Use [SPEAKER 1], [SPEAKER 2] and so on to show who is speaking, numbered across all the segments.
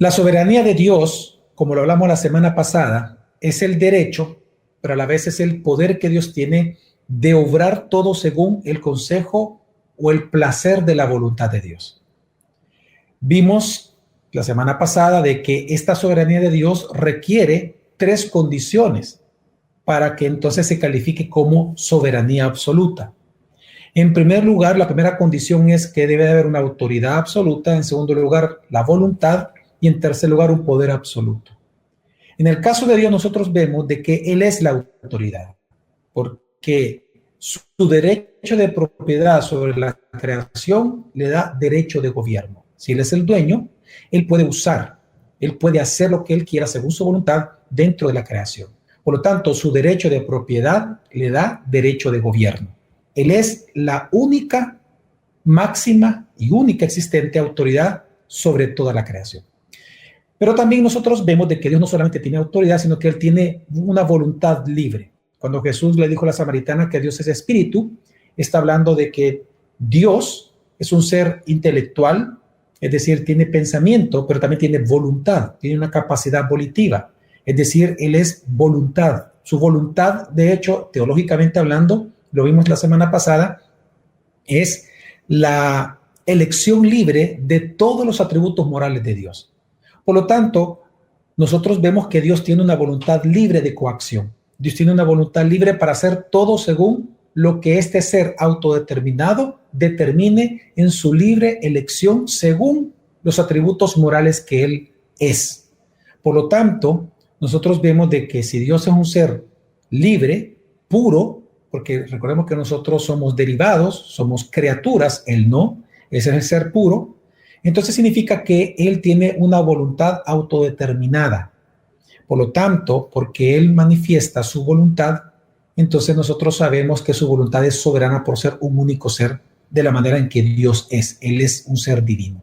[SPEAKER 1] La soberanía de Dios, como lo hablamos la semana pasada, es el derecho, pero a la vez es el poder que Dios tiene de obrar todo según el consejo o el placer de la voluntad de Dios. Vimos la semana pasada de que esta soberanía de Dios requiere tres condiciones para que entonces se califique como soberanía absoluta. En primer lugar, la primera condición es que debe haber una autoridad absoluta. En segundo lugar, la voluntad. Y en tercer lugar, un poder absoluto. En el caso de Dios, nosotros vemos de que Él es la autoridad, porque su derecho de propiedad sobre la creación le da derecho de gobierno. Si Él es el dueño, Él puede usar, Él puede hacer lo que Él quiera según su voluntad dentro de la creación. Por lo tanto, su derecho de propiedad le da derecho de gobierno. Él es la única, máxima y única existente autoridad sobre toda la creación. Pero también nosotros vemos de que Dios no solamente tiene autoridad, sino que Él tiene una voluntad libre. Cuando Jesús le dijo a la samaritana que Dios es espíritu, está hablando de que Dios es un ser intelectual, es decir, tiene pensamiento, pero también tiene voluntad, tiene una capacidad volitiva. Es decir, Él es voluntad. Su voluntad, de hecho, teológicamente hablando, lo vimos la semana pasada, es la elección libre de todos los atributos morales de Dios. Por lo tanto, nosotros vemos que Dios tiene una voluntad libre de coacción. Dios tiene una voluntad libre para hacer todo según lo que este ser autodeterminado determine en su libre elección según los atributos morales que Él es. Por lo tanto, nosotros vemos de que si Dios es un ser libre, puro, porque recordemos que nosotros somos derivados, somos criaturas, Él no, ese es el ser puro. Entonces significa que Él tiene una voluntad autodeterminada. Por lo tanto, porque Él manifiesta su voluntad, entonces nosotros sabemos que su voluntad es soberana por ser un único ser de la manera en que Dios es. Él es un ser divino.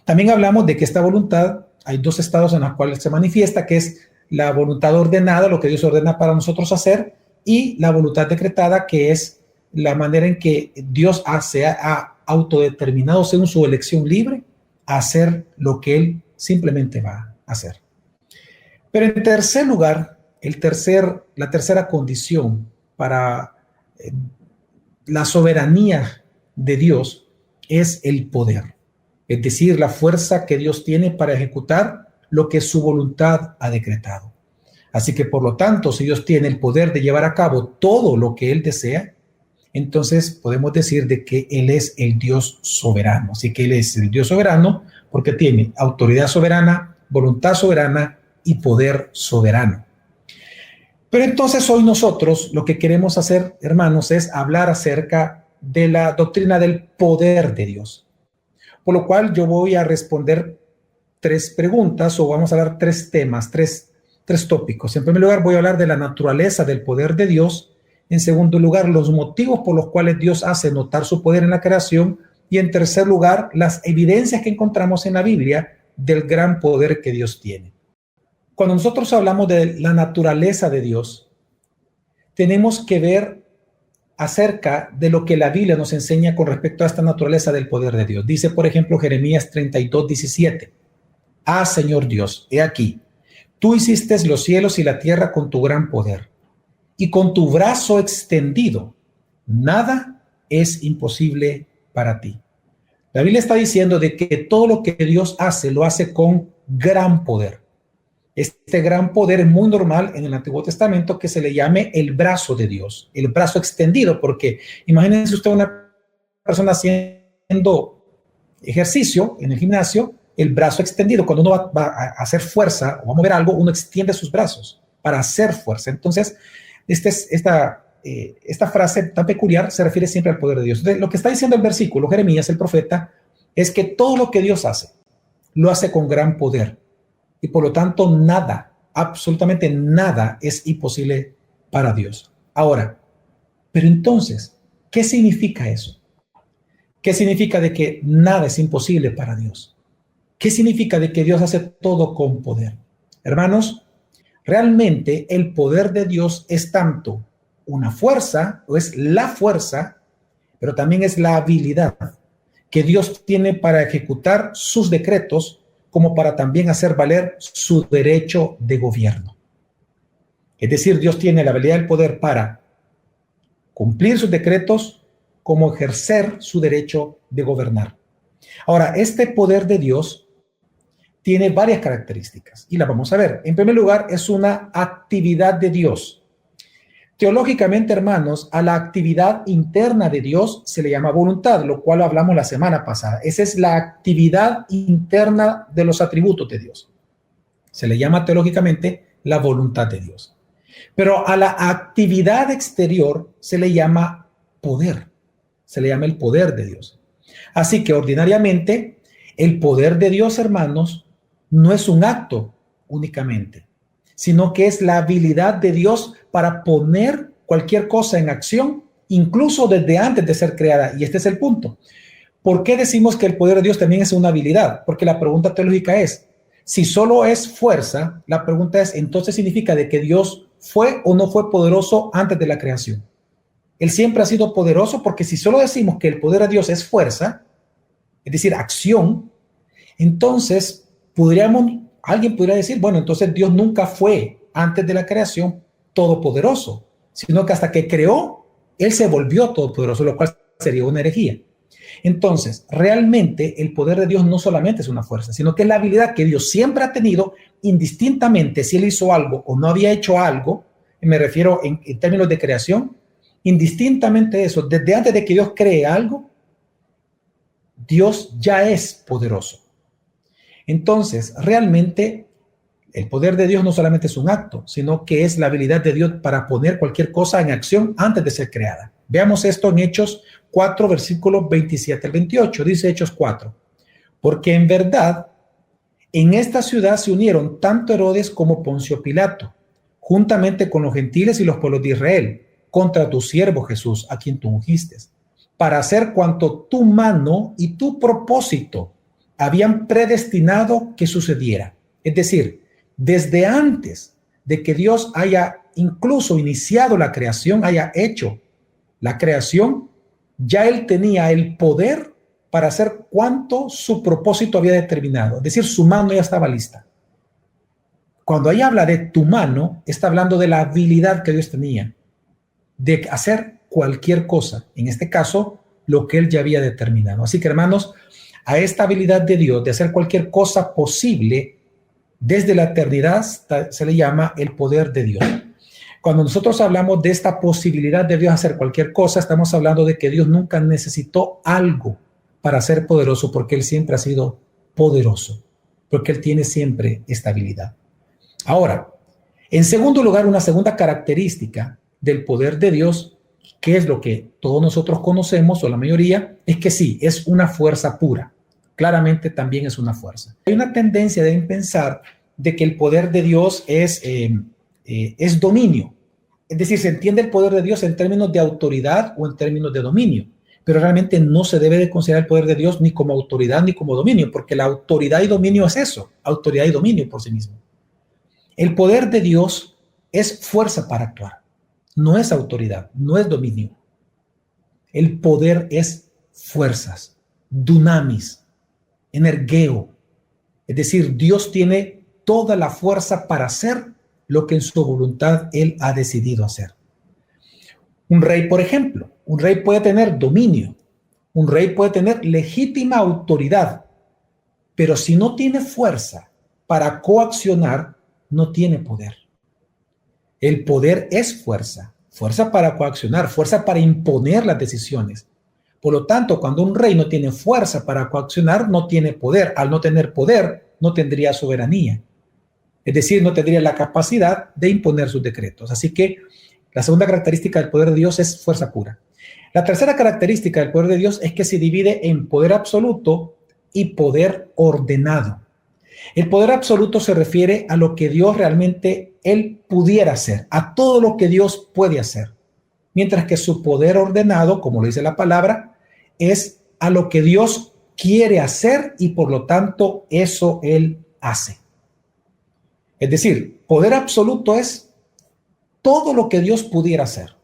[SPEAKER 1] También hablamos de que esta voluntad, hay dos estados en los cuales se manifiesta, que es la voluntad ordenada, lo que Dios ordena para nosotros hacer, y la voluntad decretada, que es la manera en que Dios ha autodeterminado según su elección libre a hacer lo que Él simplemente va a hacer. Pero en tercer lugar, la tercera condición para la soberanía de Dios es el poder, es decir, la fuerza que Dios tiene para ejecutar lo que su voluntad ha decretado. Así que, por lo tanto, si Dios tiene el poder de llevar a cabo todo lo que Él desea, entonces podemos decir de que Él es el Dios soberano. Así que Él es el Dios soberano porque tiene autoridad soberana, voluntad soberana y poder soberano. Pero entonces hoy nosotros lo que queremos hacer, hermanos, es hablar acerca de la doctrina del poder de Dios. Por lo cual yo voy a responder tres preguntas o vamos a hablar tres temas, tres tópicos. En primer lugar, voy a hablar de la naturaleza del poder de Dios. En segundo lugar, los motivos por los cuales Dios hace notar su poder en la creación. Y en tercer lugar, las evidencias que encontramos en la Biblia del gran poder que Dios tiene. Cuando nosotros hablamos de la naturaleza de Dios, tenemos que ver acerca de lo que la Biblia nos enseña con respecto a esta naturaleza del poder de Dios. Dice, por ejemplo, Jeremías 32:17. Ah, Señor Dios, he aquí, tú hiciste los cielos y la tierra con tu gran poder, y con tu brazo extendido, nada es imposible para ti. La Biblia está diciendo de que todo lo que Dios hace, lo hace con gran poder. Este gran poder es muy normal en el Antiguo Testamento que se le llame el brazo de Dios, el brazo extendido, porque imagínense usted una persona haciendo ejercicio en el gimnasio, el brazo extendido, cuando uno va a hacer fuerza o va a mover algo, uno extiende sus brazos para hacer fuerza. Entonces, esta frase tan peculiar se refiere siempre al poder de Dios. Entonces, lo que está diciendo el versículo, Jeremías, el profeta, es que todo lo que Dios hace, lo hace con gran poder. Y por lo tanto, nada, absolutamente nada es imposible para Dios. Ahora, pero entonces, ¿qué significa eso? ¿Qué significa de que nada es imposible para Dios? ¿Qué significa de que Dios hace todo con poder? Hermanos, realmente el poder de Dios es tanto una fuerza, o es la fuerza, pero también es la habilidad que Dios tiene para ejecutar sus decretos como para también hacer valer su derecho de gobierno. Es decir, Dios tiene la habilidad y el poder para cumplir sus decretos, como ejercer su derecho de gobernar. Ahora, este poder de Dios tiene varias características y las vamos a ver. En primer lugar, es una actividad de Dios. Teológicamente, hermanos, a la actividad interna de Dios se le llama voluntad, lo cual hablamos la semana pasada. Esa es la actividad interna de los atributos de Dios. Se le llama teológicamente la voluntad de Dios. Pero a la actividad exterior se le llama poder. Se le llama el poder de Dios. Así que ordinariamente el poder de Dios, hermanos, no es un acto únicamente, sino que es la habilidad de Dios para poner cualquier cosa en acción, incluso desde antes de ser creada. Y este es el punto. ¿Por qué decimos que el poder de Dios también es una habilidad? Porque la pregunta teológica es, si solo es fuerza, la pregunta es, entonces significa de que Dios fue o no fue poderoso antes de la creación. Él siempre ha sido poderoso, porque si solo decimos que el poder de Dios es fuerza, es decir, acción, entonces alguien podría decir, bueno, entonces Dios nunca fue antes de la creación todopoderoso, sino que hasta que creó, Él se volvió todopoderoso, lo cual sería una herejía. Entonces, realmente el poder de Dios no solamente es una fuerza, sino que es la habilidad que Dios siempre ha tenido, indistintamente si Él hizo algo o no había hecho algo, me refiero en términos de creación, indistintamente eso, desde antes de que Dios cree algo, Dios ya es poderoso. Entonces, realmente el poder de Dios no solamente es un acto, sino que es la habilidad de Dios para poner cualquier cosa en acción antes de ser creada. Veamos esto en Hechos 4, versículos 27 al 28. Dice Hechos 4. Porque en verdad, en esta ciudad se unieron tanto Herodes como Poncio Pilato, juntamente con los gentiles y los pueblos de Israel, contra tu siervo Jesús, a quien tú ungiste, para hacer cuanto tu mano y tu propósito habían predestinado que sucediera. Es decir, desde antes de que Dios haya incluso iniciado la creación, haya hecho la creación, ya Él tenía el poder para hacer cuanto su propósito había determinado. Es decir, su mano ya estaba lista. Cuando ahí habla de tu mano, está hablando de la habilidad que Dios tenía de hacer cualquier cosa, en este caso, lo que Él ya había determinado. Así que, hermanos, a esta habilidad de Dios de hacer cualquier cosa posible desde la eternidad se le llama el poder de Dios. Cuando nosotros hablamos de esta posibilidad de Dios hacer cualquier cosa, estamos hablando de que Dios nunca necesitó algo para ser poderoso, porque Él siempre ha sido poderoso, porque Él tiene siempre esta habilidad. Ahora, en segundo lugar, una segunda característica del poder de Dios, que es lo que todos nosotros conocemos, o la mayoría, es que sí, es una fuerza pura. Claramente también es una fuerza. Hay una tendencia de pensar de que el poder de Dios es dominio. Es decir, se entiende el poder de Dios en términos de autoridad o en términos de dominio, pero realmente no se debe de considerar el poder de Dios ni como autoridad ni como dominio, porque la autoridad y dominio es eso, autoridad y dominio por sí mismo. El poder de Dios es fuerza para actuar, no es autoridad, no es dominio. El poder es fuerzas, dunamis, energeo. Es decir, Dios tiene toda la fuerza para hacer lo que en su voluntad Él ha decidido hacer. Un rey, por ejemplo, un rey puede tener dominio, un rey puede tener legítima autoridad, pero si no tiene fuerza para coaccionar, no tiene poder. El poder es fuerza, fuerza para coaccionar, fuerza para imponer las decisiones. Por lo tanto, cuando un rey no tiene fuerza para coaccionar, no tiene poder. Al no tener poder, no tendría soberanía. Es decir, no tendría la capacidad de imponer sus decretos. Así que la segunda característica del poder de Dios es fuerza pura. La tercera característica del poder de Dios es que se divide en poder absoluto y poder ordenado. El poder absoluto se refiere a lo que Dios realmente Él pudiera hacer, a todo lo que Dios puede hacer. Mientras que su poder ordenado, como lo dice la palabra, es a lo que Dios quiere hacer y por lo tanto eso Él hace. Es decir, poder absoluto es todo lo que Dios pudiera hacer.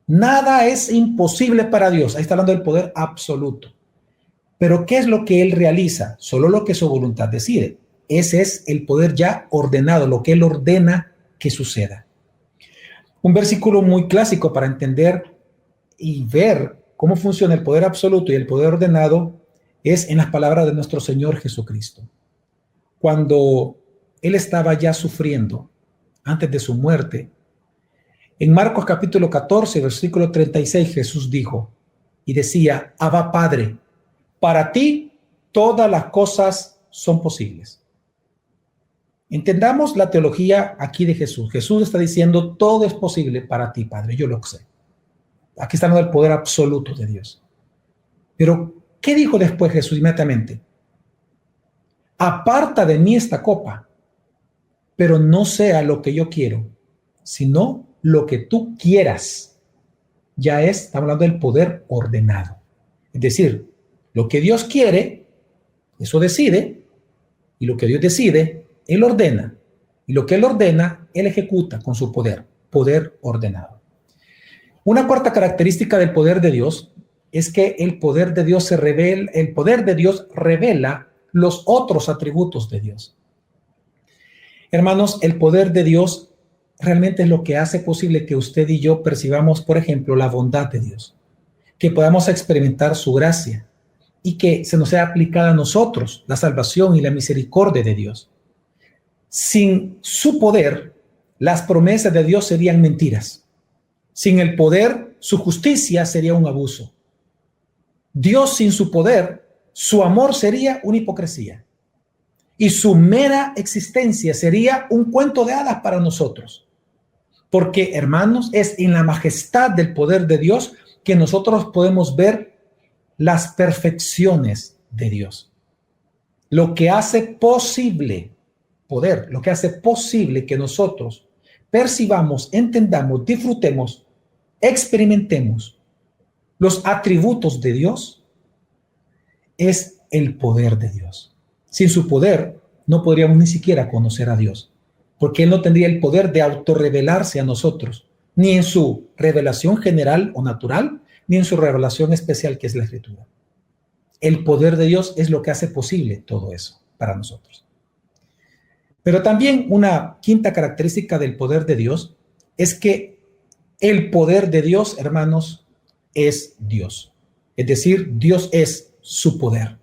[SPEAKER 1] Nada es imposible para Dios. Ahí está hablando del poder absoluto. Pero ¿qué es lo que Él realiza? Solo lo que su voluntad decide. Ese es el poder ya ordenado, lo que Él ordena que suceda. Un versículo muy clásico para entender y ver cómo funciona el poder absoluto y el poder ordenado es en las palabras de nuestro Señor Jesucristo. Cuando Él estaba ya sufriendo antes de su muerte, en Marcos capítulo 14, versículo 36, Jesús dijo y decía: Abba Padre, para ti todas las cosas son posibles. Entendamos la teología aquí de Jesús. Jesús está diciendo: todo es posible para ti, Padre, yo lo sé. Aquí está hablando del poder absoluto de Dios. Pero, ¿qué dijo después Jesús inmediatamente? Aparta de mí esta copa, pero no sea lo que yo quiero, sino lo que tú quieras. Ya estamos hablando del poder ordenado. Es decir, lo que Dios quiere, eso decide, y lo que Dios decide, Él ordena. Y lo que Él ordena, Él ejecuta con su poder, poder ordenado. Una cuarta característica del poder de Dios es que el poder de Dios revela los otros atributos de Dios. Hermanos, el poder de Dios realmente es lo que hace posible que usted y yo percibamos, por ejemplo, la bondad de Dios, que podamos experimentar su gracia y que se nos sea aplicada a nosotros la salvación y la misericordia de Dios. Sin su poder, las promesas de Dios serían mentiras. Sin el poder, su justicia sería un abuso. Dios sin su poder, su amor sería una hipocresía. Y su mera existencia sería un cuento de hadas para nosotros. Porque, hermanos, es en la majestad del poder de Dios que nosotros podemos ver las perfecciones de Dios. Lo que hace posible poder, lo que hace posible que nosotros percibamos, entendamos, disfrutemos, experimentemos los atributos de Dios, es el poder de Dios. Sin su poder no podríamos ni siquiera conocer a Dios, porque Él no tendría el poder de autorrevelarse a nosotros, ni en su revelación general o natural, ni en su revelación especial que es la Escritura. El poder de Dios es lo que hace posible todo eso para nosotros. Pero también una quinta característica del poder de Dios es que el poder de Dios, hermanos, es Dios. Es decir, Dios es su poder.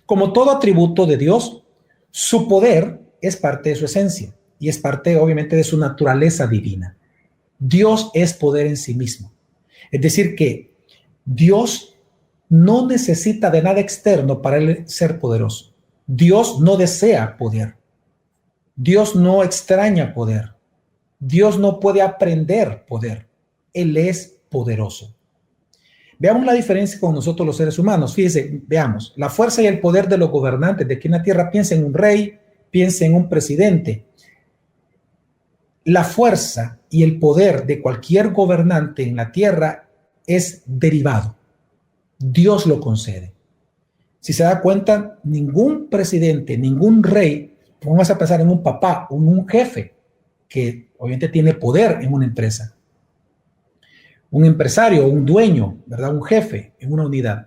[SPEAKER 1] Como todo atributo de Dios, su poder es parte de su esencia y es parte, obviamente, de su naturaleza divina. Dios es poder en sí mismo. Es decir, que Dios no necesita de nada externo para él ser poderoso. Dios no desea poder. Dios no extraña poder. Dios no puede aprender poder. Él es poderoso. Veamos la diferencia con nosotros los seres humanos. Fíjense, veamos, la fuerza y el poder de los gobernantes de aquí en la tierra. Piensa en un rey, piensa en un presidente. La fuerza y el poder de cualquier gobernante en la tierra es derivado. Dios lo concede. Si se da cuenta, ningún presidente, ningún rey, vamos a pensar en un papá o en un jefe que obviamente tiene poder en una empresa. Un empresario, un dueño, ¿verdad? Un jefe en una unidad.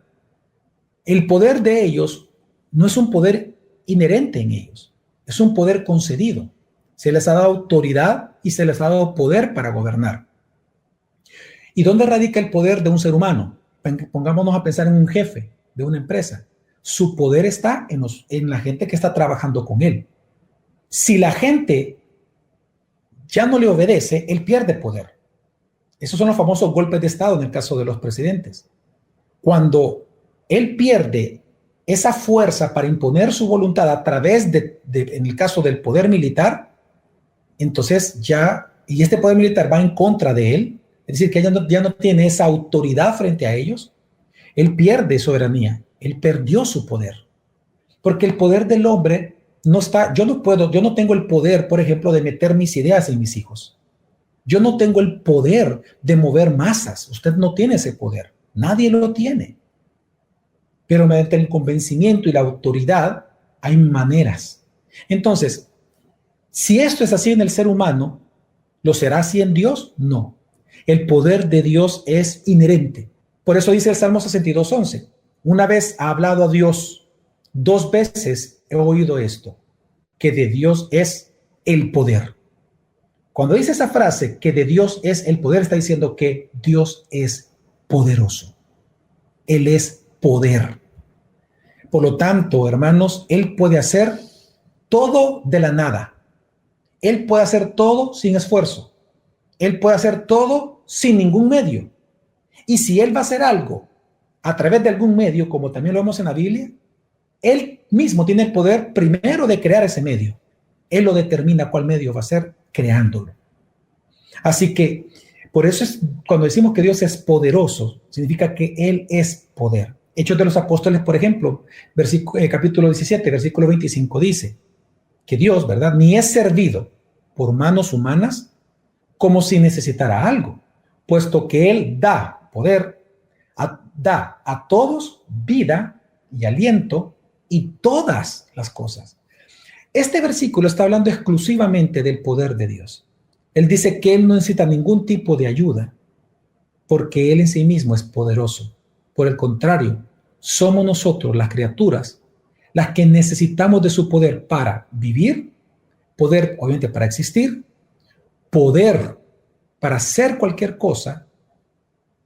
[SPEAKER 1] El poder de ellos no es un poder inherente en ellos, es un poder concedido. Se les ha dado autoridad y se les ha dado poder para gobernar. ¿Y dónde radica el poder de un ser humano? Pongámonos a pensar en un jefe de una empresa. Su poder está en la gente que está trabajando con él. Si la gente ya no le obedece, él pierde poder. Esos son los famosos golpes de Estado en el caso de los presidentes. Cuando él pierde esa fuerza para imponer su voluntad a través en el caso del poder militar, entonces y este poder militar va en contra de él, es decir, que ya no tiene esa autoridad frente a ellos, él pierde soberanía, él perdió su poder. Porque el poder del hombre no está, yo no tengo el poder, por ejemplo, de meter mis ideas en mis hijos. Yo no tengo el poder de mover masas. Usted no tiene ese poder. Nadie lo tiene. Pero mediante el convencimiento y la autoridad hay maneras. Entonces, si esto es así en el ser humano, ¿lo será así en Dios? No. El poder de Dios es inherente. Por eso dice el Salmo 62:11. Una vez ha hablado a Dios, 2 veces he oído esto, que de Dios es el poder. Cuando dice esa frase, que de Dios es el poder, está diciendo que Dios es poderoso. Él es poder. Por lo tanto, hermanos, Él puede hacer todo de la nada. Él puede hacer todo sin esfuerzo. Él puede hacer todo sin ningún medio. Y si Él va a hacer algo a través de algún medio, como también lo vemos en la Biblia, Él mismo tiene el poder primero de crear ese medio. Él lo determina cuál medio va a ser creándolo. Así que por eso es cuando decimos que Dios es poderoso, significa que Él es poder. Hechos de los Apóstoles, por ejemplo, capítulo 17, versículo 25 dice que Dios, ¿verdad?, ni es servido por manos humanas como si necesitara algo, puesto que Él da poder, da a todos vida y aliento y todas las cosas. Este versículo está hablando exclusivamente del poder de Dios. Él dice que Él no necesita ningún tipo de ayuda porque Él en sí mismo es poderoso. Por el contrario, somos nosotros, las criaturas, las que necesitamos de su poder para vivir, poder, obviamente, para existir, poder para hacer cualquier cosa,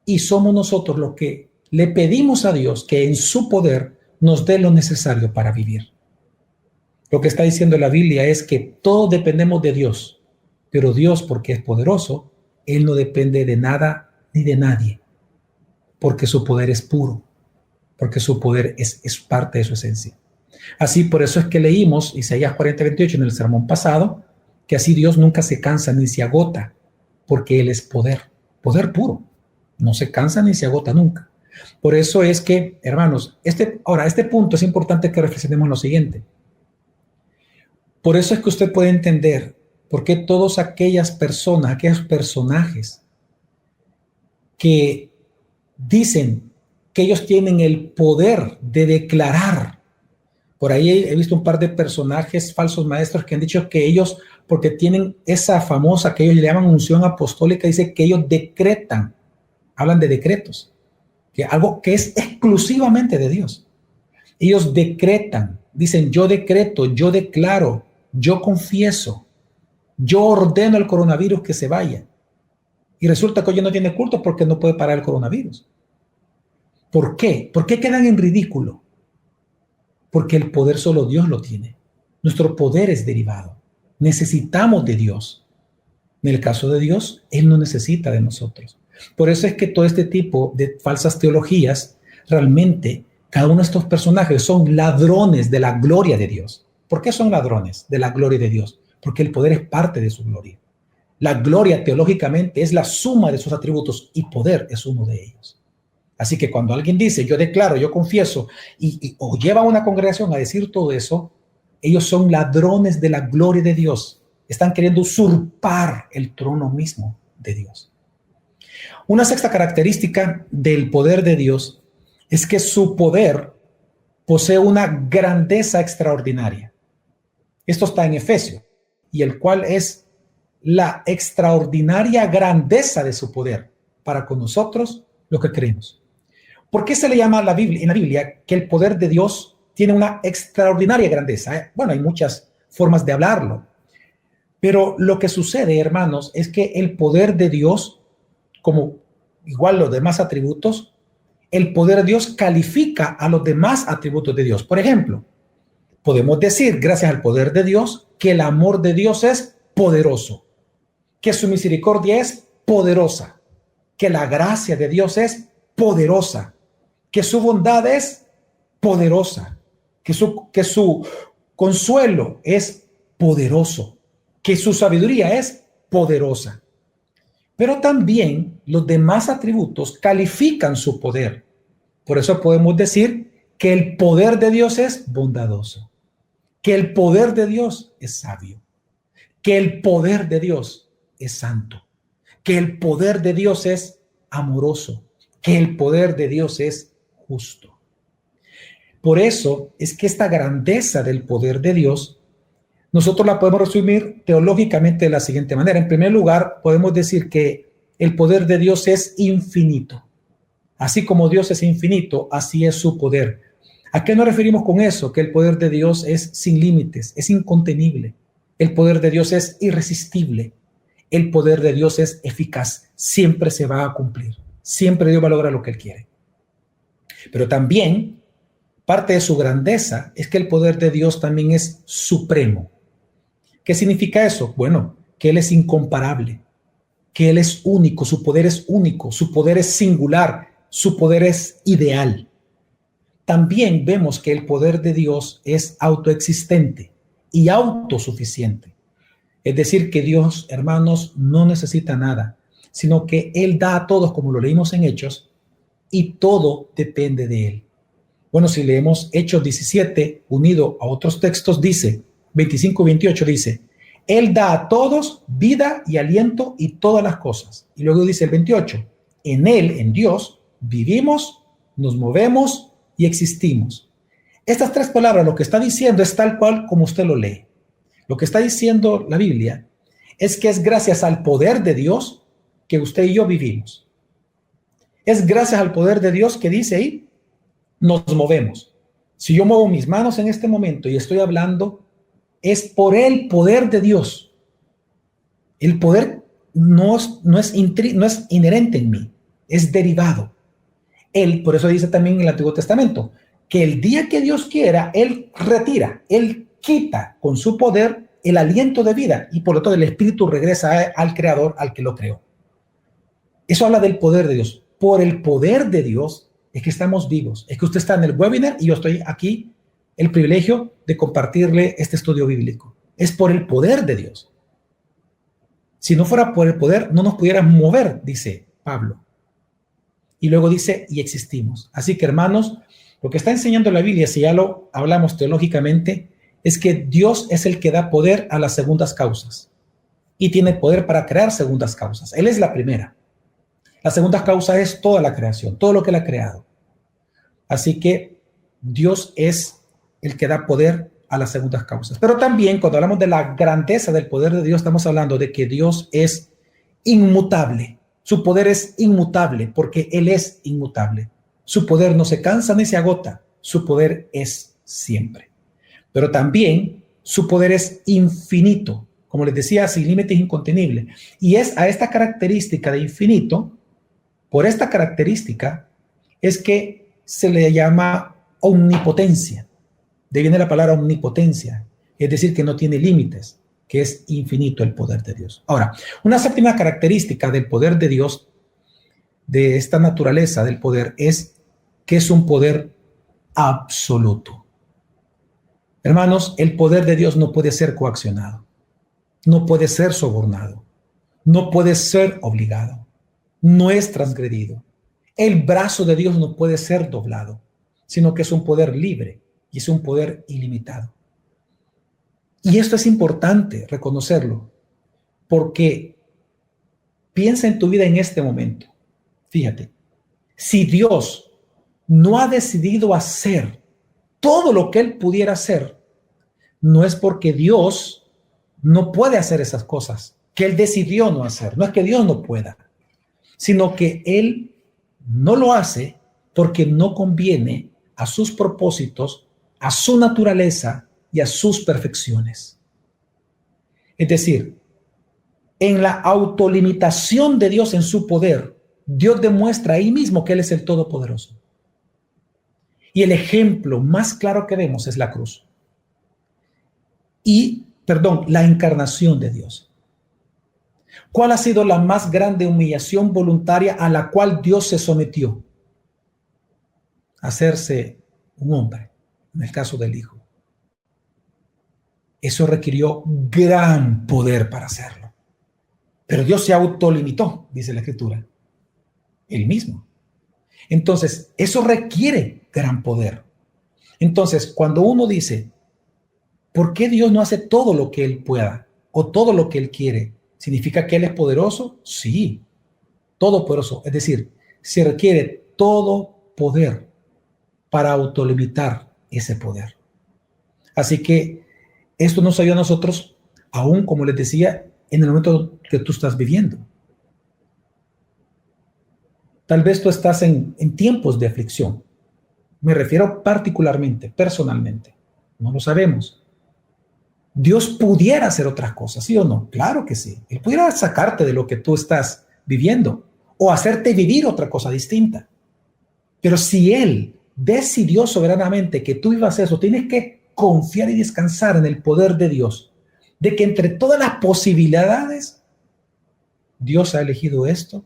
[SPEAKER 1] y somos nosotros los que le pedimos a Dios que en su poder nos dé lo necesario para vivir. Lo que está diciendo la Biblia es que todos dependemos de Dios, pero Dios, porque es poderoso, Él no depende de nada ni de nadie, porque su poder es puro, porque su poder es parte de su esencia. Así, por eso es que leímos Isaías 40:28 en el sermón pasado, que así Dios nunca se cansa ni se agota, porque Él es poder, poder puro. No se cansa ni se agota nunca. Por eso es que, hermanos, este punto es importante que reflexionemos en lo siguiente. Por eso es que usted puede entender por qué todas aquellas personas, aquellos personajes que dicen que ellos tienen el poder de declarar. Por ahí he visto un par de personajes, falsos maestros, que han dicho que ellos, porque tienen esa famosa que ellos le llaman unción apostólica, dice que ellos decretan, hablan de decretos, que algo que es exclusivamente de Dios. Ellos decretan, dicen yo decreto, yo declaro, yo confieso, yo ordeno al coronavirus que se vaya. Y resulta que hoy no tiene culto porque no puede parar el coronavirus. ¿Por qué? ¿Por qué quedan en ridículo? Porque el poder solo Dios lo tiene. Nuestro poder es derivado. Necesitamos de Dios. En el caso de Dios, Él no necesita de nosotros. Por eso es que todo este tipo de falsas teologías, realmente, cada uno de estos personajes son ladrones de la gloria de Dios. ¿Por qué son ladrones de la gloria de Dios? Porque el poder es parte de su gloria. La gloria teológicamente es la suma de sus atributos y poder es uno de ellos. Así que cuando alguien dice, yo declaro, yo confieso, o lleva a una congregación a decir todo eso, ellos son ladrones de la gloria de Dios. Están queriendo usurpar el trono mismo de Dios. Una sexta característica del poder de Dios es que su poder posee una grandeza extraordinaria. Esto está en Efesios, y el cual es la extraordinaria grandeza de su poder para con nosotros los que creemos. ¿Por qué se le llama en la Biblia que el poder de Dios tiene una extraordinaria grandeza? Bueno, hay muchas formas de hablarlo, pero lo que sucede, hermanos, es que el poder de Dios, como igual los demás atributos, el poder de Dios califica a los demás atributos de Dios. Por ejemplo, podemos decir, gracias al poder de Dios, que el amor de Dios es poderoso, que su misericordia es poderosa, que la gracia de Dios es poderosa, que su bondad es poderosa, que su consuelo es poderoso, que su sabiduría es poderosa. Pero también los demás atributos califican su poder. Por eso podemos decir que el poder de Dios es bondadoso, que el poder de Dios es sabio, que el poder de Dios es santo, que el poder de Dios es amoroso, que el poder de Dios es justo. Por eso es que esta grandeza del poder de Dios, nosotros la podemos resumir teológicamente de la siguiente manera. En primer lugar, podemos decir que el poder de Dios es infinito. Así como Dios es infinito, así es su poder. ¿A qué nos referimos con eso? Que el poder de Dios es sin límites, es incontenible. El poder de Dios es irresistible. El poder de Dios es eficaz. Siempre se va a cumplir. Siempre Dios va a lograr lo que Él quiere. Pero también, parte de su grandeza es que el poder de Dios también es supremo. ¿Qué significa eso? Bueno, que Él es incomparable, que Él es único, su poder es único, su poder es singular, su poder es ideal. También vemos que el poder de Dios es autoexistente y autosuficiente. Es decir, que Dios, hermanos, no necesita nada, sino que Él da a todos, como lo leímos en Hechos, y todo depende de Él. Bueno, si leemos Hechos 17, unido a otros textos, dice, 25 y 28 dice, Él da a todos vida y aliento y todas las cosas. Y luego dice el 28, en Él, en Dios, vivimos, nos movemos y existimos. Estas tres palabras, lo que está diciendo es tal cual como usted lo lee. Lo que está diciendo la Biblia es que es gracias al poder de Dios que usted y yo vivimos. Es gracias al poder de Dios que dice ahí, nos movemos. Si yo muevo mis manos en este momento y estoy hablando, es por el poder de Dios. El poder no es inherente en mí, es derivado. Él, por eso dice también en el Antiguo Testamento, que el día que Dios quiera, Él retira, Él quita con su poder el aliento de vida y por lo tanto el espíritu regresa al creador, al que lo creó. Eso habla del poder de Dios. Por el poder de Dios es que estamos vivos. Es que usted está en el webinar y yo estoy aquí, el privilegio de compartirle este estudio bíblico. Es por el poder de Dios. Si no fuera por el poder, no nos pudiéramos mover, dice Pablo. Y luego dice, y existimos. Así que, hermanos, lo que está enseñando la Biblia, si ya lo hablamos teológicamente, es que Dios es el que da poder a las segundas causas. Y tiene poder para crear segundas causas. Él es la primera. La segunda causa es toda la creación, todo lo que Él ha creado. Así que Dios es el que da poder a las segundas causas. Pero también cuando hablamos de la grandeza del poder de Dios, estamos hablando de que Dios es inmutable. Su poder es inmutable porque Él es inmutable. Su poder no se cansa ni se agota. Su poder es siempre. Pero también su poder es infinito. Como les decía, sin límites, incontenible. Y es a esta característica de infinito, por esta característica, es que se le llama omnipotencia. De ahí viene la palabra omnipotencia, es decir, que no tiene límites, que es infinito el poder de Dios. Ahora, una séptima característica del poder de Dios, de esta naturaleza del poder, es que es un poder absoluto. Hermanos, el poder de Dios no puede ser coaccionado, no puede ser sobornado, no puede ser obligado, no es transgredido. El brazo de Dios no puede ser doblado, sino que es un poder libre y es un poder ilimitado. Y esto es importante reconocerlo, porque piensa en tu vida en este momento. Fíjate, si Dios no ha decidido hacer todo lo que Él pudiera hacer, no es porque Dios no puede hacer esas cosas, que Él decidió no hacer. No es que Dios no pueda, sino que Él no lo hace porque no conviene a sus propósitos, a su naturaleza y a sus perfecciones. Es decir, en la autolimitación de Dios en su poder, Dios demuestra ahí mismo que Él es el Todopoderoso. Y el ejemplo más claro que vemos es la cruz. La encarnación de Dios. ¿Cuál ha sido la más grande humillación voluntaria a la cual Dios se sometió? Hacerse un hombre, en el caso del Hijo. Eso requirió gran poder para hacerlo. Pero Dios se autolimitó, dice la Escritura. Él mismo. Entonces, eso requiere gran poder. Entonces, cuando uno dice, ¿por qué Dios no hace todo lo que Él pueda o todo lo que Él quiere? ¿Significa que Él es poderoso? Sí, todopoderoso. Es decir, se requiere todo poder para autolimitar ese poder. Así que esto nos ayuda a nosotros, aún como les decía, en el momento que tú estás viviendo. Tal vez tú estás en tiempos de aflicción. Me refiero particularmente, personalmente. No lo sabemos. Dios pudiera hacer otras cosas, ¿sí o no? Claro que sí. Él pudiera sacarte de lo que tú estás viviendo o hacerte vivir otra cosa distinta. Pero si Él decidió soberanamente que tú vivas eso, tienes que confiar y descansar en el poder de Dios, de que entre todas las posibilidades, Dios ha elegido esto,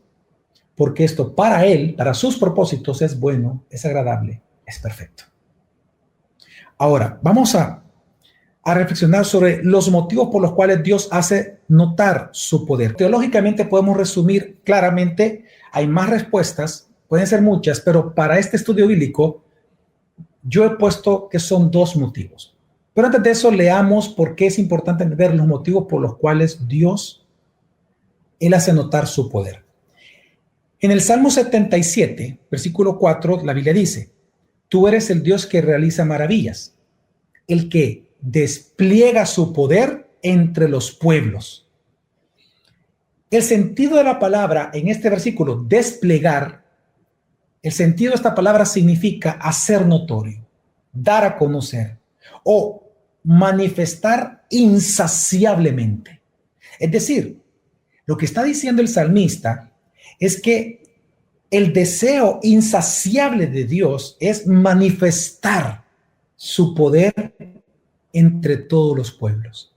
[SPEAKER 1] porque esto para Él, para sus propósitos, es bueno, es agradable, es perfecto. Ahora, vamos a reflexionar sobre los motivos por los cuales Dios hace notar su poder. Teológicamente podemos resumir claramente, hay más respuestas, pueden ser muchas, pero para este estudio bíblico yo he puesto que son dos motivos. Pero antes de eso, leamos por qué es importante ver los motivos por los cuales Dios, Él hace notar su poder. En el Salmo 77, versículo 4, la Biblia dice: tú eres el Dios que realiza maravillas, el que despliega su poder entre los pueblos. El sentido de la palabra en este versículo, desplegar, el sentido de esta palabra significa hacer notorio, dar a conocer o manifestar insaciablemente. Es decir, lo que está diciendo el salmista es que el deseo insaciable de Dios es manifestar su poder entre todos los pueblos.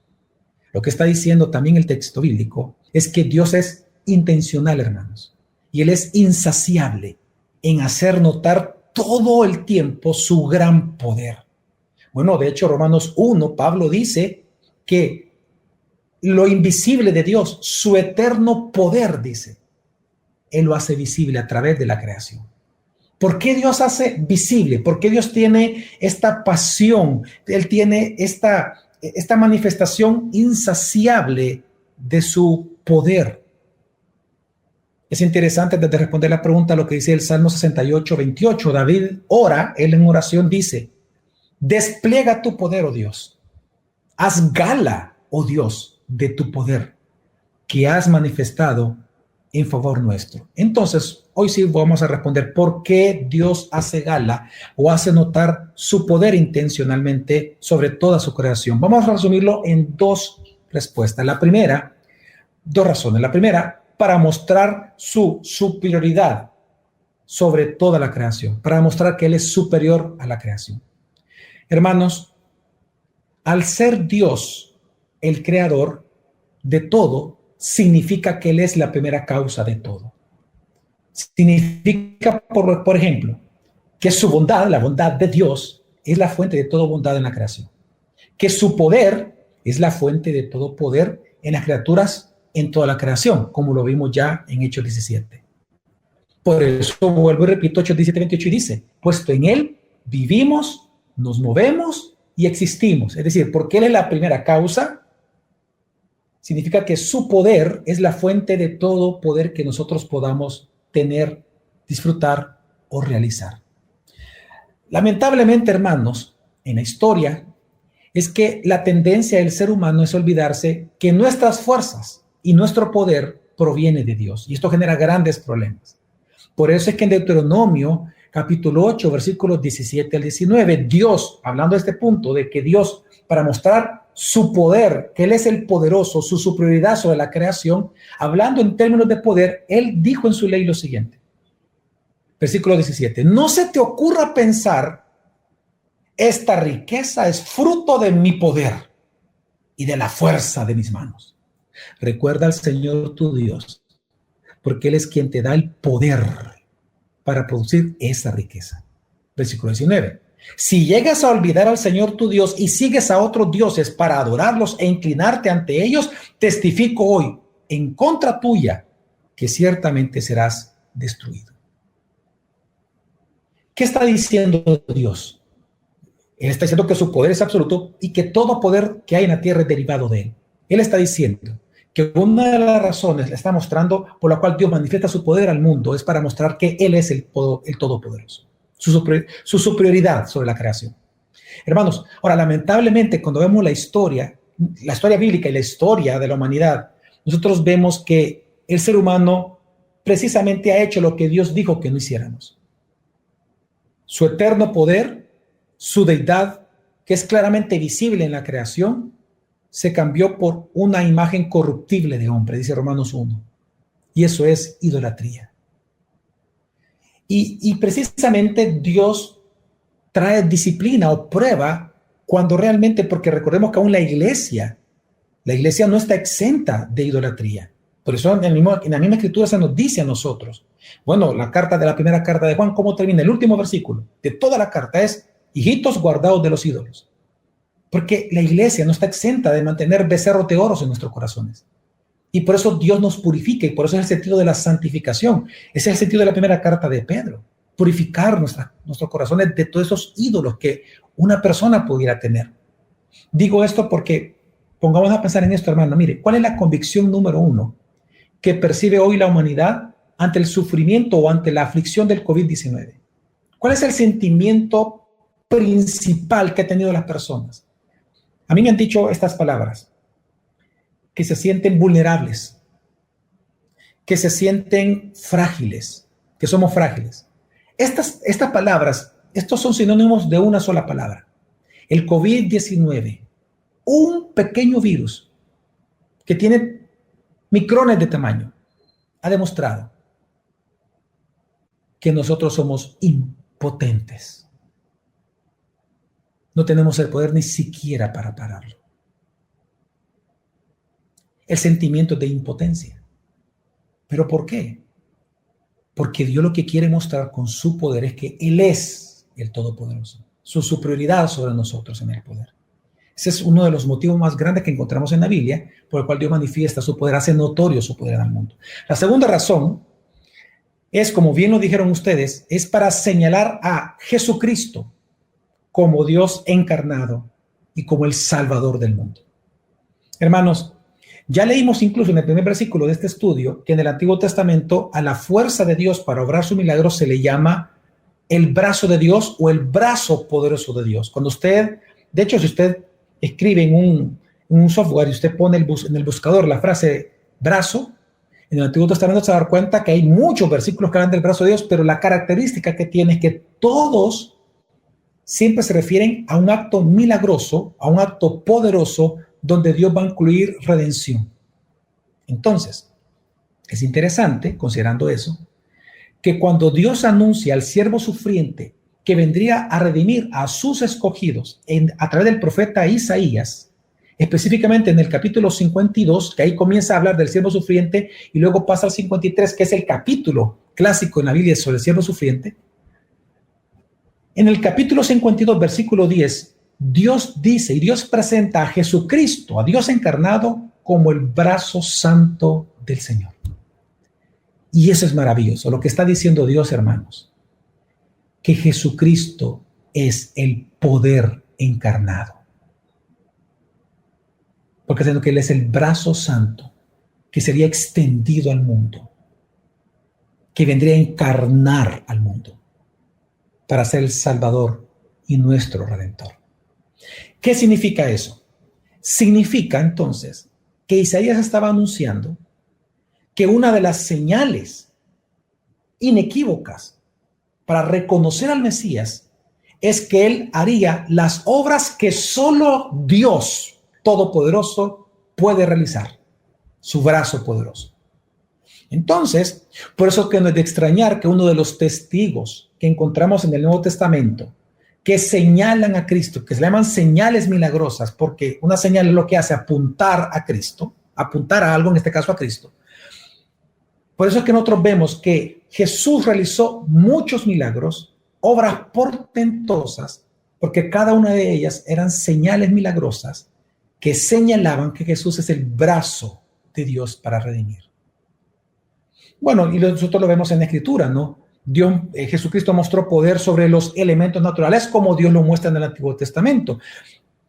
[SPEAKER 1] Lo que está diciendo también el texto bíblico es que Dios es intencional, hermanos, y Él es insaciable en hacer notar todo el tiempo su gran poder. Bueno, de hecho, Romanos 1, Pablo dice que lo invisible de Dios, su eterno poder, dice, Él lo hace visible a través de la creación. ¿Por qué Dios hace visible? ¿Por qué Dios tiene esta pasión? Él tiene esta manifestación insaciable de su poder. Es interesante antes de responder la pregunta lo que dice el Salmo 68, 28. David ora, él en oración dice: despliega tu poder, oh Dios. Haz gala, oh Dios, de tu poder que has manifestado en favor nuestro. Entonces, hoy sí vamos a responder por qué Dios hace gala o hace notar su poder intencionalmente sobre toda su creación. Vamos a resumirlo en dos respuestas. La primera, dos razones. La primera, para mostrar su superioridad sobre toda la creación, para mostrar que Él es superior a la creación. Hermanos, al ser Dios el creador de todo, significa que Él es la primera causa de todo. Significa, por ejemplo, que su bondad, la bondad de Dios, es la fuente de toda bondad en la creación. Que su poder es la fuente de todo poder en las criaturas, en toda la creación, como lo vimos ya en Hechos 17. Por eso vuelvo y repito, Hechos 17, 28, y dice: puesto en Él vivimos, nos movemos y existimos. Es decir, porque Él es la primera causa, significa que su poder es la fuente de todo poder que nosotros podamos tener, disfrutar o realizar. Lamentablemente, hermanos, en la historia es que la tendencia del ser humano es olvidarse que nuestras fuerzas y nuestro poder proviene de Dios, y esto genera grandes problemas. Por eso es que en Deuteronomio capítulo 8, versículos 17 al 19, Dios, hablando de este punto de que Dios, para mostrar su poder, que Él es el poderoso, su superioridad sobre la creación, hablando en términos de poder, Él dijo en su ley lo siguiente. Versículo 17: no se te ocurra pensar, esta riqueza es fruto de mi poder y de la fuerza de mis manos. Recuerda al Señor tu Dios, porque Él es quien te da el poder para producir esa riqueza. Versículo 19. Si llegas a olvidar al Señor tu Dios y sigues a otros dioses para adorarlos e inclinarte ante ellos, testifico hoy en contra tuya que ciertamente serás destruido. ¿Qué está diciendo Dios? Él está diciendo que su poder es absoluto y que todo poder que hay en la tierra es derivado de Él. Él está diciendo que una de las razones, le está mostrando, por la cual Dios manifiesta su poder al mundo, es para mostrar que Él es el todopoderoso, su superioridad sobre la creación. Hermanos, ahora lamentablemente cuando vemos la historia bíblica y la historia de la humanidad, nosotros vemos que el ser humano precisamente ha hecho lo que Dios dijo que no hiciéramos. Su eterno poder, su deidad, que es claramente visible en la creación, se cambió por una imagen corruptible de hombre, dice Romanos 1. Y eso es idolatría. Y precisamente Dios trae disciplina o prueba cuando realmente, porque recordemos que aún la iglesia no está exenta de idolatría. Por eso en la misma escritura se nos dice a nosotros. Bueno, la primera carta de Juan, ¿cómo termina? El último versículo de toda la carta es: hijitos guardados de los ídolos. Porque la iglesia no está exenta de mantener becerros de oro en nuestros corazones. Y por eso Dios nos purifica, y por eso es el sentido de la santificación. Ese es el sentido de la primera carta de Pedro. Purificar nuestros corazones de todos esos ídolos que una persona pudiera tener. Digo esto porque pongamos a pensar en esto, hermano. Mire, ¿cuál es la convicción número 1 que percibe hoy la humanidad ante el sufrimiento o ante la aflicción del COVID-19? ¿Cuál es el sentimiento principal que han tenido las personas? A mí me han dicho estas palabras: que se sienten vulnerables, que se sienten frágiles, que somos frágiles. Estas palabras, estos son sinónimos de una sola palabra. El COVID-19, un pequeño virus que tiene micrones de tamaño, ha demostrado que nosotros somos impotentes. No tenemos el poder ni siquiera para pararlo. El sentimiento de impotencia. ¿Pero por qué? Porque Dios lo que quiere mostrar con su poder es que Él es el Todopoderoso. Su superioridad sobre nosotros en el poder. Ese es uno de los motivos más grandes que encontramos en la Biblia, por el cual Dios manifiesta su poder, hace notorio su poder al mundo. La segunda razón es, como bien lo dijeron ustedes, es para señalar a Jesucristo como Dios encarnado y como el Salvador del mundo. Hermanos, ya leímos incluso en el primer versículo de este estudio que en el Antiguo Testamento a la fuerza de Dios para obrar su milagro se le llama el brazo de Dios o el brazo poderoso de Dios. Cuando usted, de hecho, si usted escribe en un software y usted pone en el buscador la frase brazo, en el Antiguo Testamento se va a dar cuenta que hay muchos versículos que hablan del brazo de Dios, pero la característica que tiene es que todos siempre se refieren a un acto milagroso, a un acto poderoso, donde Dios va a incluir redención. Entonces, es interesante, considerando eso, que cuando Dios anuncia al siervo sufriente que vendría a redimir a sus escogidos a través del profeta Isaías, específicamente en el capítulo 52, que ahí comienza a hablar del siervo sufriente, y luego pasa al 53, que es el capítulo clásico en la Biblia sobre el siervo sufriente. En el capítulo 52, versículo 10, Dios dice y Dios presenta a Jesucristo, a Dios encarnado, como el brazo santo del Señor. Y eso es maravilloso, lo que está diciendo Dios, hermanos, que Jesucristo es el poder encarnado. Porque siendo que Él es el brazo santo que sería extendido al mundo, que vendría a encarnar al mundo para ser el Salvador y nuestro Redentor. ¿Qué significa eso? Significa entonces que Isaías estaba anunciando que una de las señales inequívocas para reconocer al Mesías es que Él haría las obras que solo Dios Todopoderoso puede realizar, su brazo poderoso. Entonces, por eso que no es de extrañar que uno de los testigos que encontramos en el Nuevo Testamento que señalan a Cristo, que se llaman señales milagrosas, porque una señal es lo que hace apuntar a Cristo, apuntar a algo, en este caso a Cristo. Por eso es que nosotros vemos que Jesús realizó muchos milagros, obras portentosas, porque cada una de ellas eran señales milagrosas que señalaban que Jesús es el brazo de Dios para redimir. Bueno, y nosotros lo vemos en la Escritura, ¿no? Jesucristo mostró poder sobre los elementos naturales como Dios lo muestra en el Antiguo Testamento.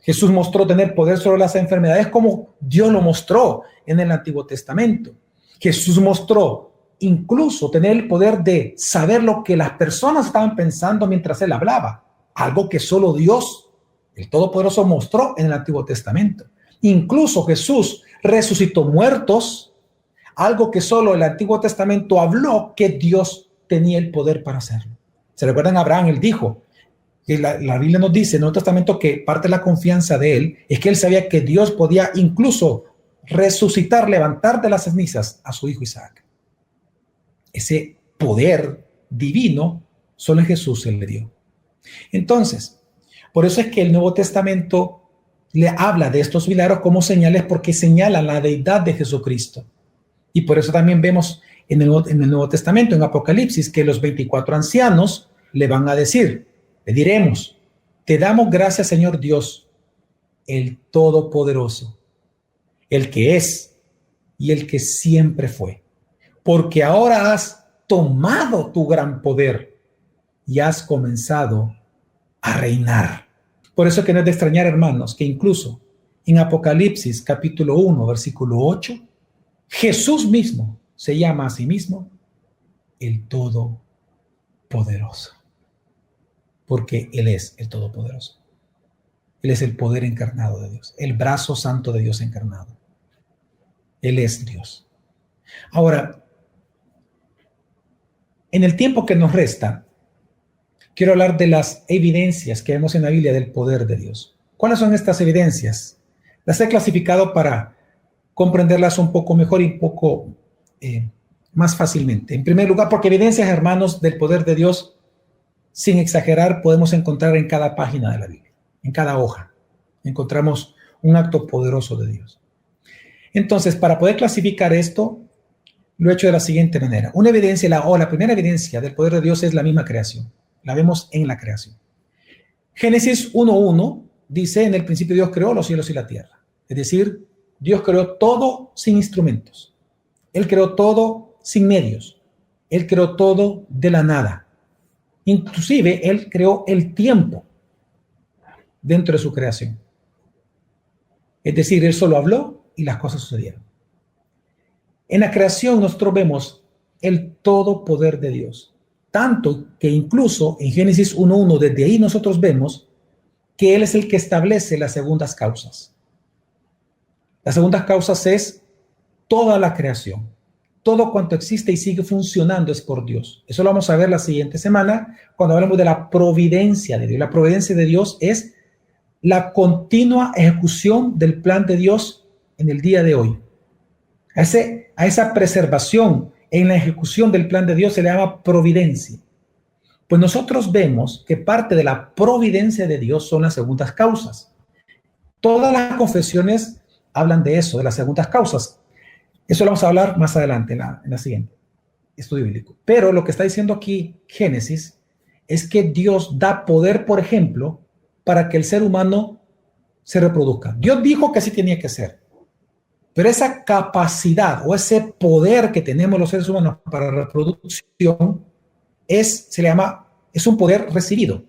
[SPEAKER 1] Jesús mostró tener poder sobre las enfermedades como Dios lo mostró en el Antiguo Testamento. Jesús mostró incluso tener el poder de saber lo que las personas estaban pensando mientras Él hablaba, algo que solo Dios, el Todopoderoso, mostró en el Antiguo Testamento. Incluso Jesús resucitó muertos, Algo que solo el Antiguo Testamento habló que Dios tenía el poder para hacerlo. ¿Se recuerdan a Abraham? Él dijo, que la Biblia nos dice en el Nuevo Testamento que parte de la confianza de él es que él sabía que Dios podía incluso resucitar, levantar de las cenizas a su hijo Isaac. Ese poder divino solo en Jesús se le dio. Entonces, por eso es que el Nuevo Testamento le habla de estos milagros como señales, porque señalan la deidad de Jesucristo. Y por eso también vemos en el Nuevo Testamento, en Apocalipsis, que los 24 ancianos le van a decir, le diremos, te damos gracias, Señor Dios, el Todopoderoso, el que es y el que siempre fue, porque ahora has tomado tu gran poder y has comenzado a reinar. Por eso que no es de extrañar, hermanos, que incluso en Apocalipsis capítulo 1, versículo 8, Jesús mismo se llama a sí mismo el Todopoderoso, porque Él es el Todopoderoso. Él es el poder encarnado de Dios, el brazo santo de Dios encarnado. Él es Dios. Ahora, en el tiempo que nos resta, quiero hablar de las evidencias que vemos en la Biblia del poder de Dios. ¿Cuáles son estas evidencias? Las he clasificado para comprenderlas un poco mejor y un poco más fácilmente. En primer lugar, porque evidencias, hermanos, del poder de Dios, sin exagerar, podemos encontrar en cada página de la Biblia, en cada hoja. Encontramos un acto poderoso de Dios. Entonces, para poder clasificar esto, lo he hecho de la siguiente manera. Una evidencia, la primera evidencia del poder de Dios es la misma creación. La vemos en la creación. Génesis 1:1 dice, en el principio Dios creó los cielos y la tierra. Es decir, Dios creó todo sin instrumentos. Él creó todo sin medios. Él creó todo de la nada. Inclusive, Él creó el tiempo dentro de su creación. Es decir, Él solo habló y las cosas sucedieron. En la creación nosotros vemos el todo poder de Dios. Tanto que incluso en Génesis 1:1, desde ahí nosotros vemos que Él es el que establece las segundas causas. Las segundas causas es toda la creación. Todo cuanto existe y sigue funcionando es por Dios. Eso lo vamos a ver la siguiente semana cuando hablamos de la providencia de Dios. La providencia de Dios es la continua ejecución del plan de Dios en el día de hoy. A esa preservación en la ejecución del plan de Dios se le llama providencia. Pues nosotros vemos que parte de la providencia de Dios son las segundas causas. Todas las confesiones hablan de eso, de las segundas causas. Eso lo vamos a hablar más adelante en la siguiente estudio bíblico. Pero lo que está diciendo aquí Génesis es que Dios da poder, por ejemplo, para que el ser humano se reproduzca. Dios dijo que así tenía que ser. Pero esa capacidad o ese poder que tenemos los seres humanos para la reproducción es un poder recibido.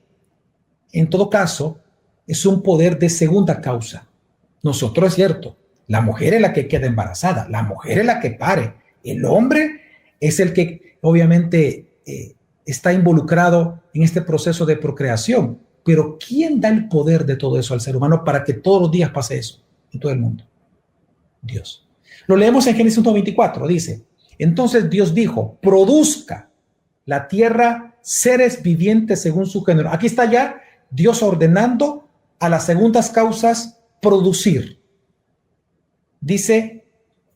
[SPEAKER 1] En todo caso, es un poder de segunda causa. Nosotros, es cierto, la mujer es la que queda embarazada, la mujer es la que pare, el hombre es el que obviamente está involucrado en este proceso de procreación. Pero ¿quién da el poder de todo eso al ser humano para que todos los días pase eso en todo el mundo? Dios. Lo leemos en Génesis 1:24, dice, entonces Dios dijo, produzca la tierra seres vivientes según su género. Aquí está ya Dios ordenando a las segundas causas producir. Dice,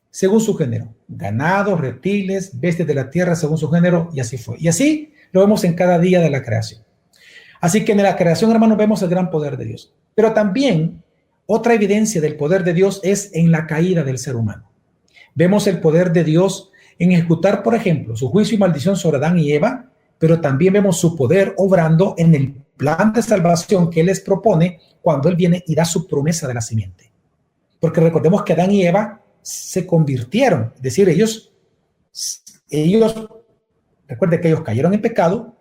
[SPEAKER 1] según su género, ganado, reptiles, bestias de la tierra según su género, y así fue. Y así lo vemos en cada día de la creación. Así que en la creación, hermanos, vemos el gran poder de Dios. Pero también otra evidencia del poder de Dios es en la caída del ser humano. Vemos el poder de Dios en ejecutar, por ejemplo, su juicio y maldición sobre Adán y Eva, pero también vemos su poder obrando en el plan de salvación que Él les propone cuando Él viene y da su promesa de la simiente. Porque recordemos que Adán y Eva se convirtieron, es decir, ellos, recuerden que ellos cayeron en pecado,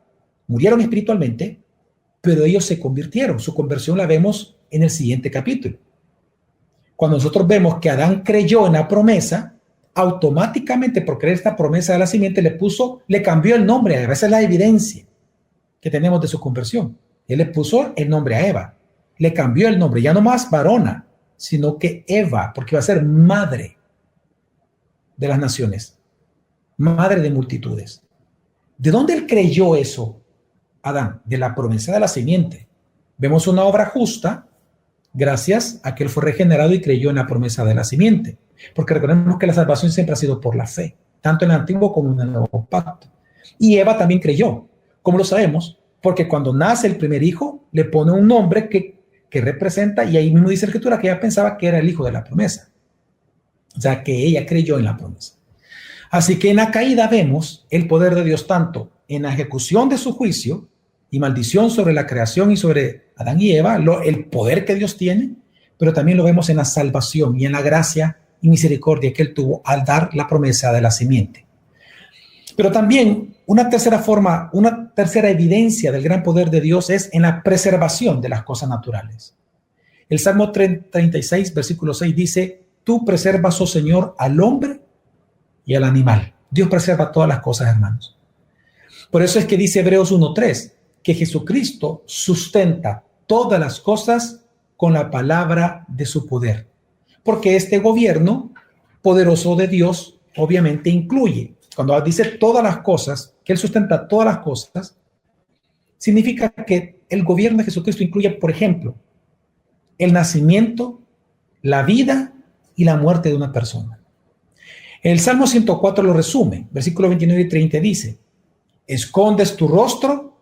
[SPEAKER 1] murieron espiritualmente, pero ellos se convirtieron. Su conversión la vemos en el siguiente capítulo. Cuando nosotros vemos que Adán creyó en la promesa, automáticamente por creer esta promesa de la simiente le cambió el nombre a Eva. Esa es la evidencia que tenemos de su conversión. Él le puso el nombre a Eva, le cambió el nombre, ya no más varona, sino que Eva, porque va a ser madre. de las naciones, madre de multitudes. ¿De dónde él creyó eso, Adán? De la promesa de la simiente. Vemos una obra justa gracias a que él fue regenerado y creyó en la promesa de la simiente. Porque recordemos que la salvación siempre ha sido por la fe, tanto en el antiguo como en el nuevo pacto. Y Eva también creyó. ¿Cómo lo sabemos? Porque cuando nace el primer hijo, le pone un nombre que representa, y ahí mismo dice la escritura que ella pensaba que era el hijo de la promesa. O sea, que ella creyó en la promesa. Así que en la caída vemos el poder de Dios tanto en la ejecución de su juicio y maldición sobre la creación y sobre Adán y Eva, el poder que Dios tiene, pero también lo vemos en la salvación y en la gracia y misericordia que él tuvo al dar la promesa de la simiente. Pero también una tercera forma, una tercera evidencia del gran poder de Dios es en la preservación de las cosas naturales. El Salmo 36, versículo 6 dice: tú preservas, oh Señor, al hombre y al animal. Dios preserva todas las cosas, hermanos. Por eso es que dice Hebreos 1:3, que Jesucristo sustenta todas las cosas con la palabra de su poder. Porque este gobierno poderoso de Dios obviamente incluye, cuando dice todas las cosas, que él sustenta todas las cosas, significa que el gobierno de Jesucristo incluye, por ejemplo, el nacimiento, la vida y la muerte de una persona. El Salmo 104 lo resume, versículos 29 y 30 dice: escondes tu rostro,